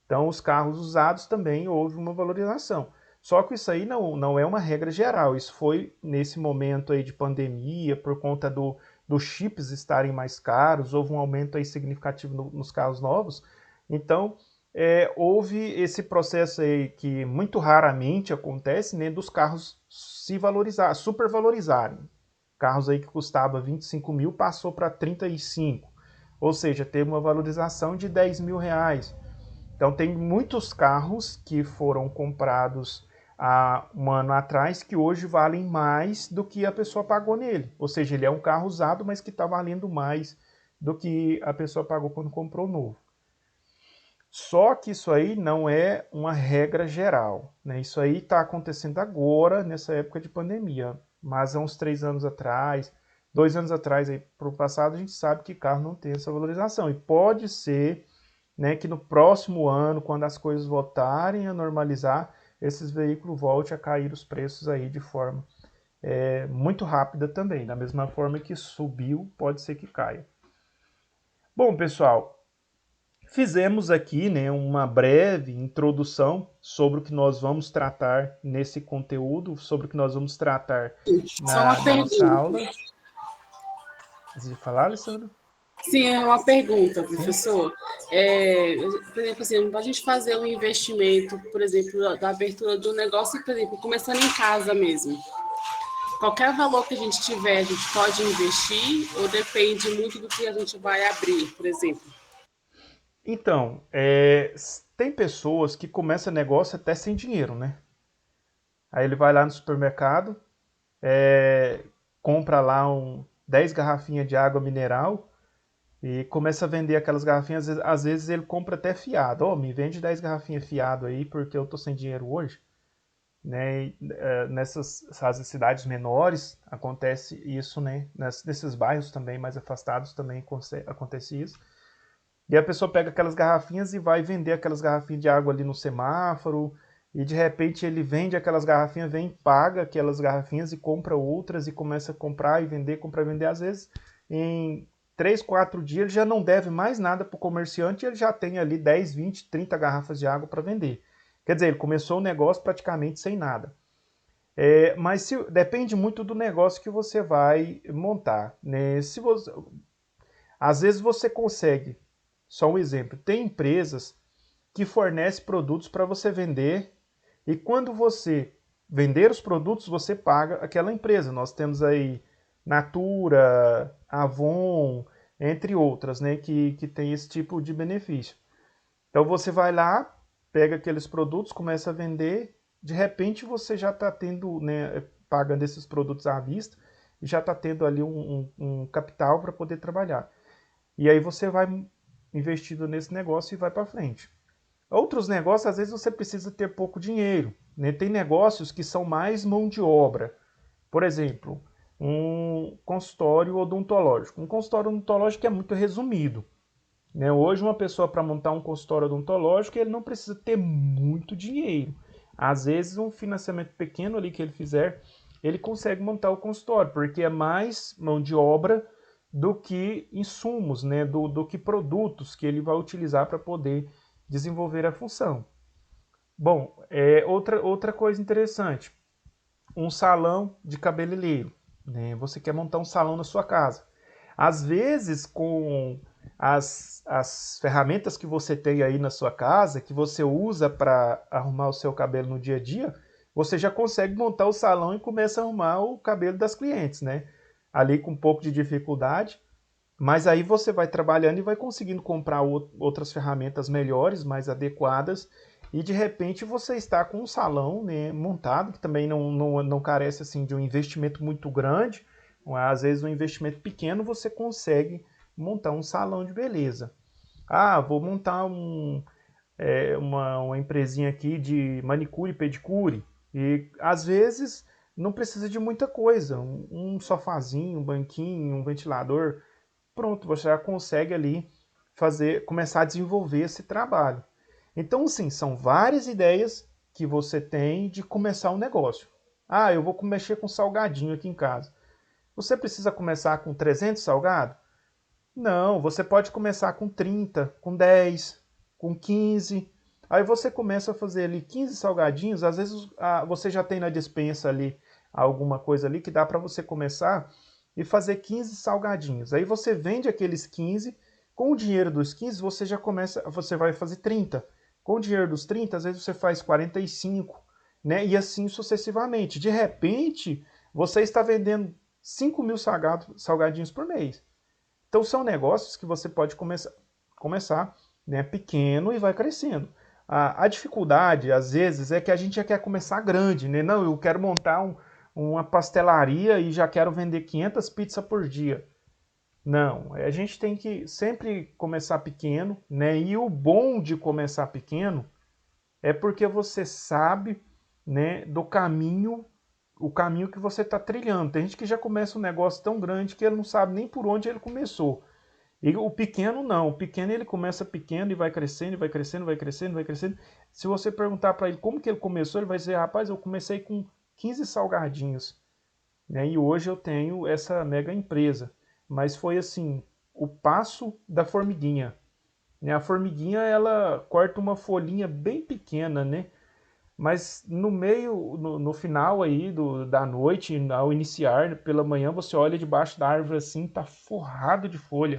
Então, os carros usados também houve uma valorização. Só que isso aí não é uma regra geral. Isso foi nesse momento aí de pandemia, por conta dos chips estarem mais caros, houve um aumento aí significativo nos carros novos. Então, houve esse processo aí que muito raramente acontece, né, dos carros se valorizar, supervalorizarem. Carros aí que custava 25 mil passou para 35. Ou seja, teve uma valorização de 10 mil reais. Então tem muitos carros que foram comprados há um ano atrás que hoje valem mais do que a pessoa pagou nele. Ou seja, ele é um carro usado, mas que está valendo mais do que a pessoa pagou quando comprou novo. Só que isso aí não é uma regra geral, né? Isso aí está acontecendo agora, nessa época de pandemia. Mas há uns 3 anos atrás, 2 anos atrás, para o passado, a gente sabe que carro não tem essa valorização. E pode ser, né, que no próximo ano, quando as coisas voltarem a normalizar, esses veículos voltem a cair os preços aí de forma muito rápida também. Da mesma forma que subiu, pode ser que caia. Bom, pessoal, fizemos aqui, né, uma breve introdução sobre o que nós vamos tratar nesse conteúdo, sobre o que nós vamos tratar Só uma na nossa pergunta. aula. Você falar, Alessandro? Sim, é uma pergunta, Sim. professor. Por exemplo, assim, para a gente fazer um investimento, por exemplo, da abertura do negócio, por exemplo, começando em casa mesmo. Qualquer valor que a gente tiver, a gente pode investir ou depende muito do que a gente vai abrir, por exemplo? Então, tem pessoas que começam negócio até sem dinheiro, né? Aí ele vai lá no supermercado, compra lá 10 garrafinhas de água mineral e começa a vender aquelas garrafinhas. Às vezes ele compra até fiado. Oh, me vende 10 garrafinhas fiado aí porque eu tô sem dinheiro hoje. Né? Nessas cidades menores acontece isso, né? Nesses bairros também mais afastados também acontece isso. E a pessoa pega aquelas garrafinhas e vai vender aquelas garrafinhas de água ali no semáforo, e de repente ele vende aquelas garrafinhas, paga aquelas garrafinhas e compra outras e começa a comprar e vender, comprar e vender. Às vezes, em 3, 4 dias, ele já não deve mais nada para o comerciante e ele já tem ali 10, 20, 30 garrafas de água para vender. Quer dizer, ele começou o negócio praticamente sem nada. Mas depende muito do negócio que você vai montar. Né? Às vezes você consegue, só um exemplo, tem empresas que fornece produtos para você vender. E quando você vender os produtos, você paga aquela empresa. Nós temos aí Natura, Avon, entre outras, né, que tem esse tipo de benefício. Então você vai lá, pega aqueles produtos, começa a vender, de repente você já está tendo, né, pagando esses produtos à vista, e já está tendo ali um capital para poder trabalhar. E aí você vai investindo nesse negócio e vai para frente. Outros negócios, às vezes você precisa ter pouco dinheiro, né? Tem negócios que são mais mão de obra. Por exemplo, um consultório odontológico. Um consultório odontológico é muito resumido, né? Hoje, uma pessoa para montar um consultório odontológico, ele não precisa ter muito dinheiro. Às vezes, um financiamento pequeno ali que ele fizer, ele consegue montar o consultório, porque é mais mão de obra do que insumos, né? do que produtos que ele vai utilizar para poder desenvolver a função. Bom, outra coisa interessante, um salão de cabeleireiro, né? Você quer montar um salão na sua casa. Às vezes, com as ferramentas que você tem aí na sua casa, que você usa para arrumar o seu cabelo no dia a dia, você já consegue montar o salão e começa a arrumar o cabelo das clientes, né? Ali com um pouco de dificuldade, mas aí você vai trabalhando e vai conseguindo comprar outras ferramentas melhores, mais adequadas, e de repente você está com um salão, né, montado, que também não carece assim, de um investimento muito grande. Às vezes um investimento pequeno você consegue montar um salão de beleza. Ah, vou montar uma empresinha aqui de manicure e pedicure. E às vezes não precisa de muita coisa. Um sofazinho, um banquinho, um ventilador. Pronto, você já consegue ali começar a desenvolver esse trabalho. Então, sim, são várias ideias que você tem de começar um negócio. Ah, eu vou mexer com salgadinho aqui em casa. Você precisa começar com 300 salgados? Não, você pode começar com 30, com 10, com 15. Aí você começa a fazer ali 15 salgadinhos, às vezes você já tem na despensa ali alguma coisa ali que dá para você começar e fazer 15 salgadinhos. Aí você vende aqueles 15, com o dinheiro dos 15 você vai fazer 30. Com o dinheiro dos 30, às vezes você faz 45, né? E assim sucessivamente. De repente, você está vendendo 5 mil salgadinhos por mês. Então são negócios que você pode começar, né, pequeno e vai crescendo. A dificuldade, às vezes, é que a gente já quer começar grande, né? Não, eu quero montar uma pastelaria e já quero vender 500 pizzas por dia. Não, a gente tem que sempre começar pequeno, né? E o bom de começar pequeno é porque você sabe, né, do caminho, o caminho que você está trilhando. Tem gente que já começa um negócio tão grande que ele não sabe nem por onde ele começou. E o pequeno não, o pequeno ele começa pequeno e vai crescendo, vai crescendo, vai crescendo, vai crescendo. Se você perguntar para ele como que ele começou, ele vai dizer, rapaz, eu comecei com 15 salgadinhos, né? E hoje eu tenho essa mega empresa. Mas foi assim, o passo da formiguinha, né? A formiguinha, ela corta uma folhinha bem pequena, né? Mas no meio, no final aí da noite, ao iniciar, pela manhã, você olha debaixo da árvore assim, tá forrado de folha.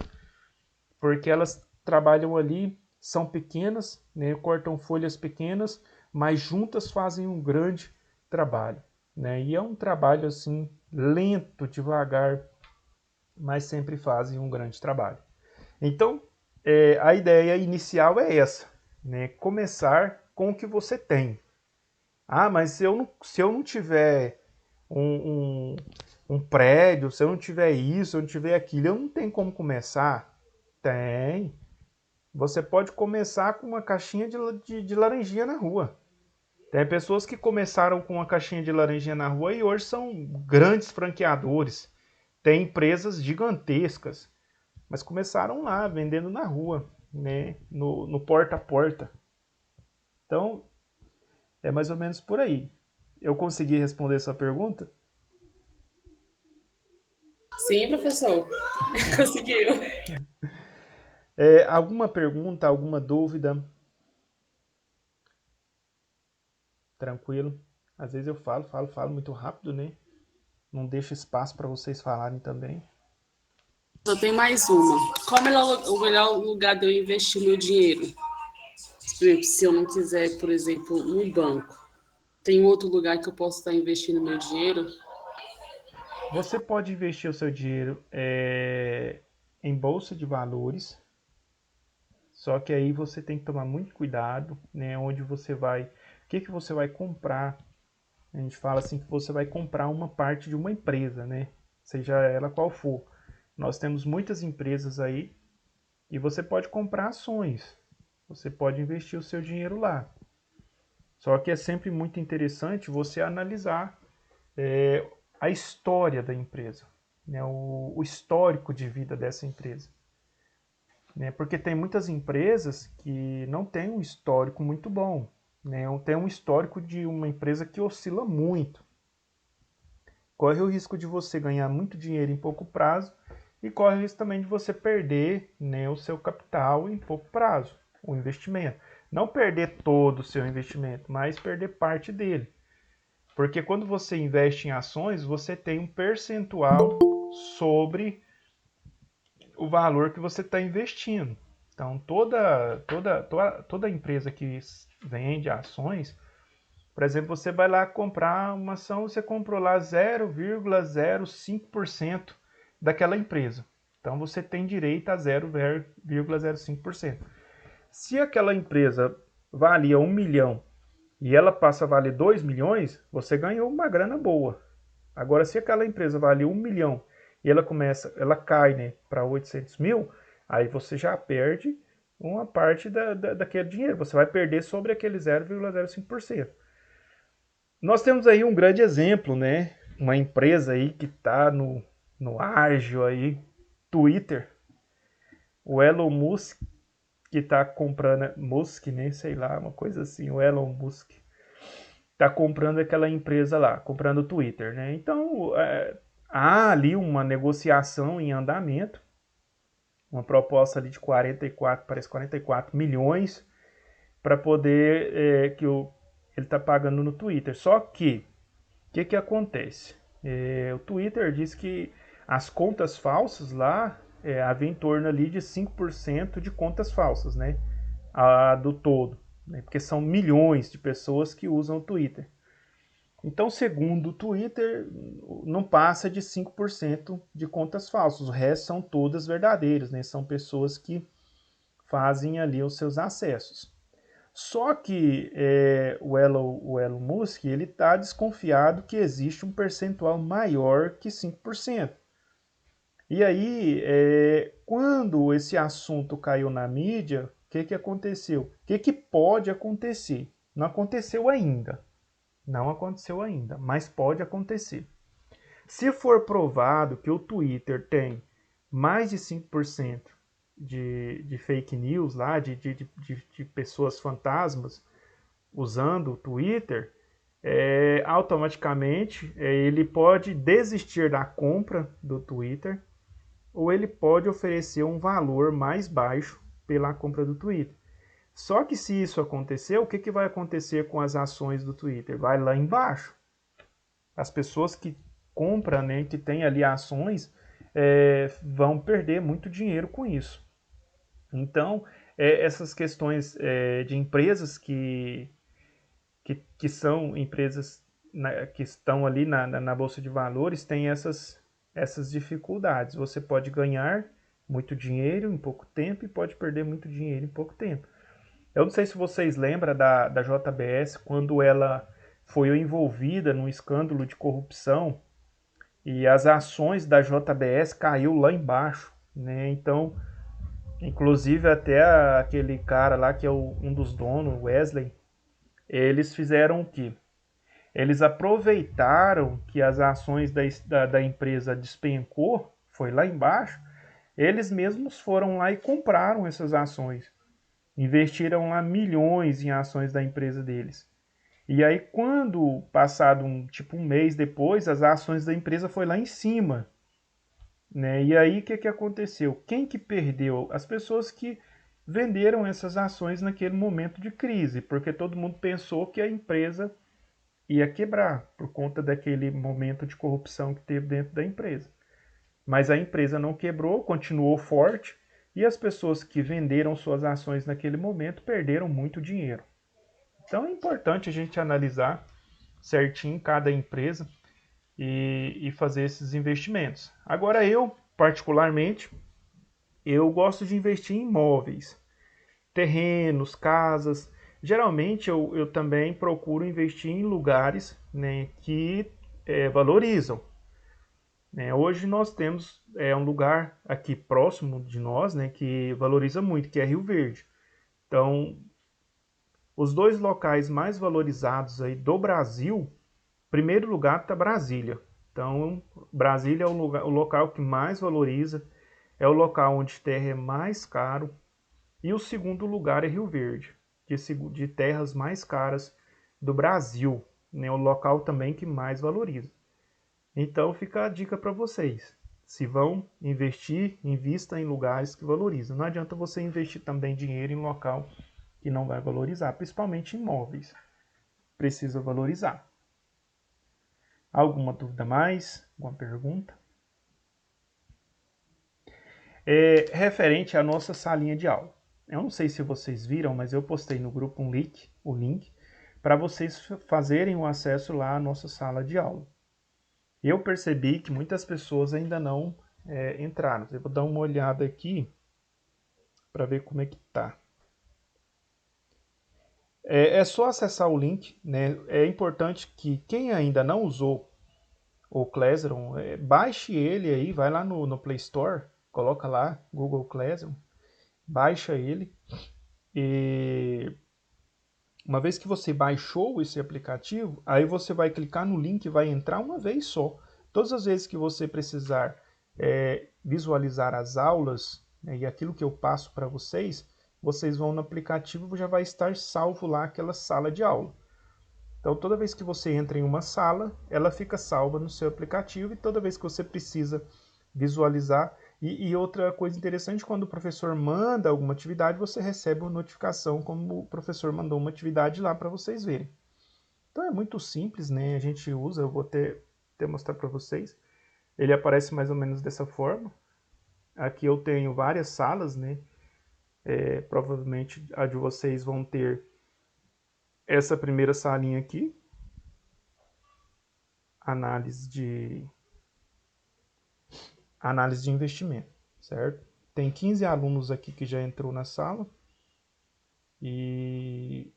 Porque elas trabalham ali, são pequenas, né? Cortam folhas pequenas, mas juntas fazem um grande trabalho, né? E é um trabalho assim, lento, devagar, mas sempre fazem um grande trabalho. Então, a ideia inicial é essa, né? Começar com o que você tem. Ah, mas se eu não tiver um prédio, se eu não tiver isso, se eu não tiver aquilo, eu não tenho como começar? Tem. Você pode começar com uma caixinha de laranjinha na rua. Tem pessoas que começaram com uma caixinha de laranjinha na rua e hoje são grandes franqueadores. Tem empresas gigantescas, mas começaram lá, vendendo na rua, né? No porta a porta. Então, é mais ou menos por aí. Eu consegui responder sua pergunta? Sim, professor. Conseguiu. Alguma pergunta, alguma dúvida? Tranquilo. Às vezes eu falo muito rápido, né? Não deixo espaço para vocês falarem também. Só tem mais uma. Qual é o melhor lugar de eu investir meu dinheiro? Por exemplo, se eu não quiser, por exemplo, no banco, tem outro lugar que eu posso estar investindo meu dinheiro? Você pode investir o seu dinheiro em bolsa de valores, só que aí você tem que tomar muito cuidado, né? Onde você vai, o que você vai comprar. A gente fala assim que você vai comprar uma parte de uma empresa, né? Seja ela qual for. Nós temos muitas empresas aí e você pode comprar ações. Você pode investir o seu dinheiro lá. Só que é sempre muito interessante você analisar a história da empresa, né? O histórico de vida dessa empresa. Né? Porque tem muitas empresas que não têm um histórico muito bom. Né? Tem um histórico de uma empresa que oscila muito. Corre o risco de você ganhar muito dinheiro em pouco prazo e corre o risco também de você perder, né, o seu capital em pouco prazo, o investimento. Não perder todo o seu investimento, mas perder parte dele. Porque quando você investe em ações, você tem um percentual sobre o valor que você está investindo. Então, toda empresa que vende ações, por exemplo, você vai lá comprar uma ação, você comprou lá 0,05% daquela empresa. Então, você tem direito a 0,05%. Se aquela empresa valia 1 milhão e ela passa a valer 2 milhões, você ganhou uma grana boa. Agora, se aquela empresa valia 1 milhão e ela cai, né, para 800 mil, aí você já perde uma parte daquele dinheiro. Você vai perder sobre aquele 0,05%. Nós temos aí um grande exemplo, né? Uma empresa aí que está no ágio aí, Twitter. O Elon Musk, que está comprando, Musk, né? Sei lá, uma coisa assim, o Elon Musk está comprando aquela empresa lá, comprando o Twitter, né? Então, há ali uma negociação em andamento, uma proposta ali de 44, parece 44 milhões para poder que ele está pagando no Twitter. Só que o que acontece? O Twitter diz que as contas falsas lá havia em torno ali de 5% de contas falsas, né? Do todo, né? Porque são milhões de pessoas que usam o Twitter. Então, segundo o Twitter, não passa de 5% de contas falsas. O resto são todas verdadeiras, né? São pessoas que fazem ali os seus acessos. Só que o Elon Musk ele está desconfiado que existe um percentual maior que 5%. E aí, quando esse assunto caiu na mídia, o que aconteceu? O que pode acontecer? Não aconteceu ainda. Não aconteceu ainda, mas pode acontecer. Se for provado que o Twitter tem mais de 5% de fake news lá, de pessoas fantasmas usando o Twitter, automaticamente ele pode desistir da compra do Twitter ou ele pode oferecer um valor mais baixo pela compra do Twitter. Só que se isso acontecer, o que vai acontecer com as ações do Twitter? Vai lá embaixo. As pessoas que compram, né, que tem ali ações, vão perder muito dinheiro com isso. Então, essas questões de empresas que são empresas que estão ali na Bolsa de Valores têm essas dificuldades. Você pode ganhar muito dinheiro em pouco tempo e pode perder muito dinheiro em pouco tempo. Eu não sei se vocês lembram da JBS, quando ela foi envolvida num escândalo de corrupção e as ações da JBS caiu lá embaixo, né? Então, inclusive até aquele cara lá que é um dos donos, Wesley, eles fizeram o quê? Eles aproveitaram que as ações da empresa despencou, foi lá embaixo, eles mesmos foram lá e compraram essas ações. Investiram lá milhões em ações da empresa deles. E aí, quando passado um mês depois, as ações da empresa foi lá em cima. Né? E aí, o que aconteceu? Quem que perdeu? As pessoas que venderam essas ações naquele momento de crise, porque todo mundo pensou que a empresa ia quebrar por conta daquele momento de corrupção que teve dentro da empresa. Mas a empresa não quebrou, continuou forte, E as pessoas que venderam suas ações naquele momento perderam muito dinheiro. Então é importante a gente analisar certinho cada empresa e fazer esses investimentos. Agora eu, particularmente, eu gosto de investir em imóveis, terrenos, casas. Geralmente eu também procuro investir em lugares, né, que valorizam. Né? Hoje nós temos um lugar aqui próximo de nós, né, que valoriza muito, que é Rio Verde. Então, os dois locais mais valorizados aí do Brasil, em primeiro lugar está Brasília. Então, Brasília é o local que mais valoriza, é o local onde terra é mais caro. E o segundo lugar é Rio Verde, de terras mais caras do Brasil, né? O local também que mais valoriza. Então fica a dica para vocês. Se vão investir, invista em lugares que valorizam. Não adianta você investir também dinheiro em local que não vai valorizar, principalmente imóveis. Precisa valorizar. Alguma dúvida mais? Alguma pergunta? Referente à nossa salinha de aula. Eu não sei se vocês viram, mas eu postei no grupo o link para vocês fazerem o acesso lá à nossa sala de aula. Eu percebi que muitas pessoas ainda não entraram. Eu vou dar uma olhada aqui para ver como é que tá. É só acessar o link, né? É importante que quem ainda não usou o Classroom, baixe ele aí, vai lá no Play Store, coloca lá Google Classroom, baixa ele e uma vez que você baixou esse aplicativo, aí você vai clicar no link e vai entrar uma vez só. Todas as vezes que você precisar visualizar as aulas, né, e aquilo que eu passo para vocês, vocês vão no aplicativo e já vai estar salvo lá aquela sala de aula. Então toda vez que você entra em uma sala, ela fica salva no seu aplicativo e toda vez que você precisa visualizar. E outra coisa interessante, quando o professor manda alguma atividade, você recebe uma notificação como o professor mandou uma atividade lá para vocês verem. Então é muito simples, né? A gente usa, eu vou até mostrar para vocês. Ele aparece mais ou menos dessa forma. Aqui eu tenho várias salas, né? Provavelmente a de vocês vão ter essa primeira salinha aqui. Análise de investimento, certo? Tem 15 alunos aqui que já entrou na sala. E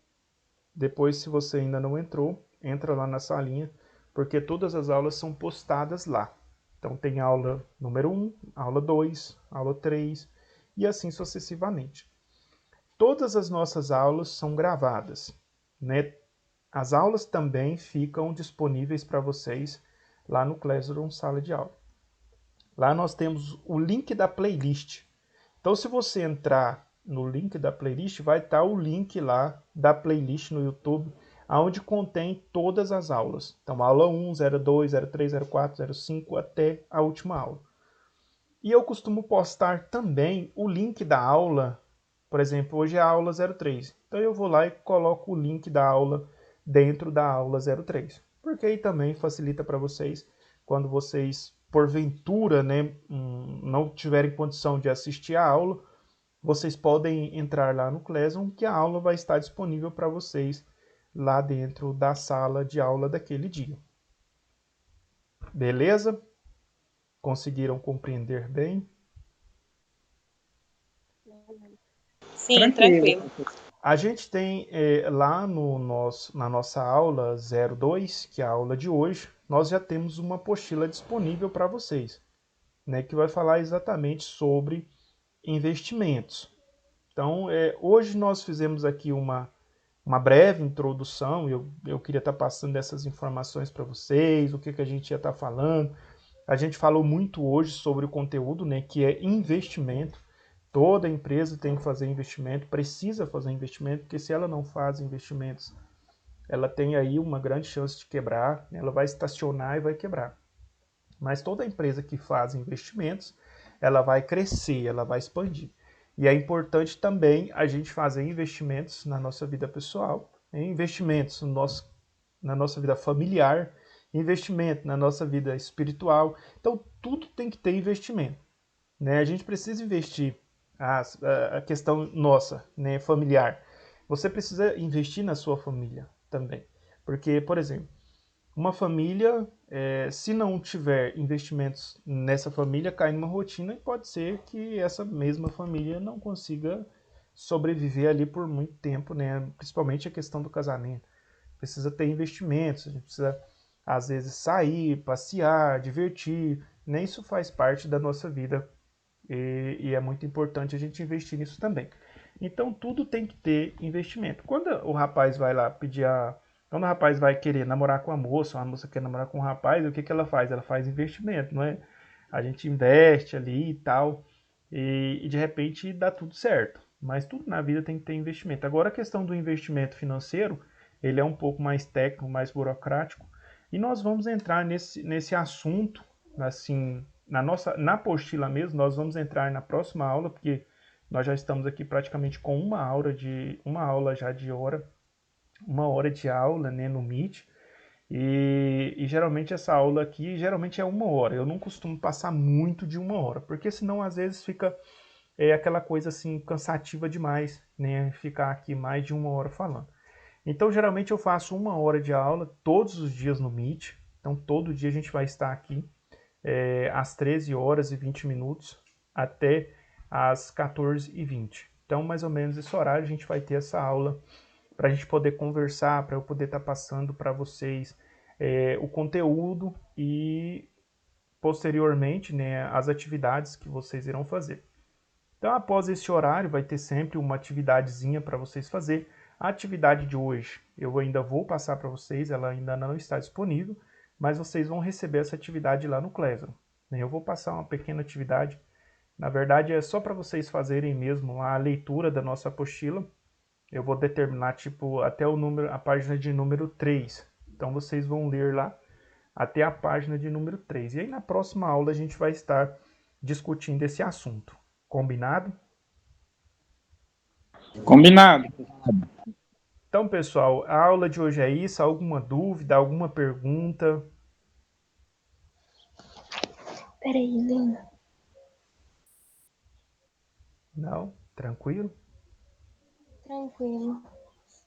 depois, se você ainda não entrou, entra lá na salinha, porque todas as aulas são postadas lá. Então tem aula número 1, aula 2, aula 3 e assim sucessivamente. Todas as nossas aulas são gravadas, né? As aulas também ficam disponíveis para vocês lá no Classroom Sala de Aula. Lá nós temos o link da playlist. Então, se você entrar no link da playlist, vai estar o link lá da playlist no YouTube, onde contém todas as aulas. Então, aula 1, 02, 03, 04, 05 até a última aula. E eu costumo postar também o link da aula. Por exemplo, hoje é a aula 03. Então, eu vou lá e coloco o link da aula dentro da aula 03. Porque aí também facilita para vocês, quando vocês, porventura, né, não tiverem condição de assistir a aula, vocês podem entrar lá no Classroom, que a aula vai estar disponível para vocês lá dentro da sala de aula daquele dia. Beleza? Conseguiram compreender bem? Sim, tranquilo. A gente tem lá na nossa aula 02, que é a aula de hoje, nós já temos uma apostila disponível para vocês, né, que vai falar exatamente sobre investimentos. Então, hoje nós fizemos aqui uma breve introdução, eu queria estar passando essas informações para vocês, o que a gente ia estar falando. A gente falou muito hoje sobre o conteúdo, né, que é investimento. Toda empresa tem que fazer investimento, precisa fazer investimento, porque se ela não faz investimentos, ela tem aí uma grande chance de quebrar, ela vai estacionar e vai quebrar. Mas toda empresa que faz investimentos, ela vai crescer, ela vai expandir. E é importante também a gente fazer investimentos na nossa vida pessoal, investimentos na nossa vida familiar, investimento na nossa vida espiritual. Então, tudo tem que ter investimento, né? A gente precisa investir a questão nossa, né, familiar. Você precisa investir na sua família também. Porque, por exemplo, uma família, se não tiver investimentos nessa família, cai numa rotina e pode ser que essa mesma família não consiga sobreviver ali por muito tempo, né? Principalmente a questão do casamento. Precisa ter investimentos, a gente precisa, às vezes, sair, passear, divertir, né? Isso faz parte da nossa vida e é muito importante a gente investir nisso também. Então, tudo tem que ter investimento. Quando o rapaz vai lá pedir a... Quando o rapaz vai querer namorar com a moça quer namorar com o rapaz, o que que ela faz? Ela faz investimento, não é? A gente investe ali e tal, e de repente dá tudo certo. Mas tudo na vida tem que ter investimento. Agora, a questão do investimento financeiro, ele é um pouco mais técnico, mais burocrático, e nós vamos entrar nesse assunto, assim, na apostila mesmo, nós vamos entrar na próxima aula, porque nós já estamos aqui praticamente com uma aula já de hora, uma hora de aula, né, no Meet, e geralmente essa aula aqui, geralmente é uma hora, eu não costumo passar muito de uma hora, porque senão às vezes fica aquela coisa assim, cansativa demais, né, ficar aqui mais de uma hora falando. Então geralmente eu faço uma hora de aula todos os dias no Meet, então todo dia a gente vai estar aqui, às 13 horas e 20 minutos até às 14h20. Então, mais ou menos esse horário a gente vai ter essa aula para a gente poder conversar, para eu poder estar passando para vocês o conteúdo e posteriormente, né, as atividades que vocês irão fazer. Então, após esse horário, vai ter sempre uma atividadezinha para vocês fazer. A atividade de hoje eu ainda vou passar para vocês, ela ainda não está disponível, mas vocês vão receber essa atividade lá no Classroom. Eu vou passar uma pequena atividade, na verdade é só para vocês fazerem mesmo a leitura da nossa apostila. Eu vou determinar tipo até a página de número 3. Então vocês vão ler lá até a página de número 3. E aí na próxima aula a gente vai estar discutindo esse assunto. Combinado? Combinado. Então, pessoal, a aula de hoje é isso. Alguma dúvida, alguma pergunta? Peraí, Lina. Não? Tranquilo? Tranquilo.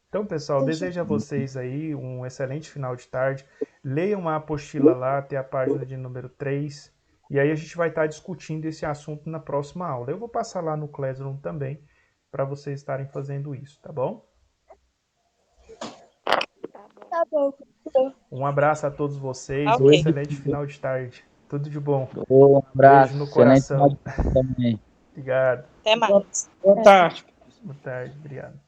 Então, pessoal, desejo a vocês aí um excelente final de tarde. Leiam a apostila lá até a página de número 3. E aí a gente vai estar discutindo esse assunto na próxima aula. Eu vou passar lá no Classroom também para vocês estarem fazendo isso, tá bom? Tá bom. Um abraço a todos vocês, um Ok. excelente final de tarde. Tudo de bom. Um abraço. Beijo no Excelente coração. final de tarde também. Obrigado. Até mais. Boa tarde. Boa tarde, obrigado.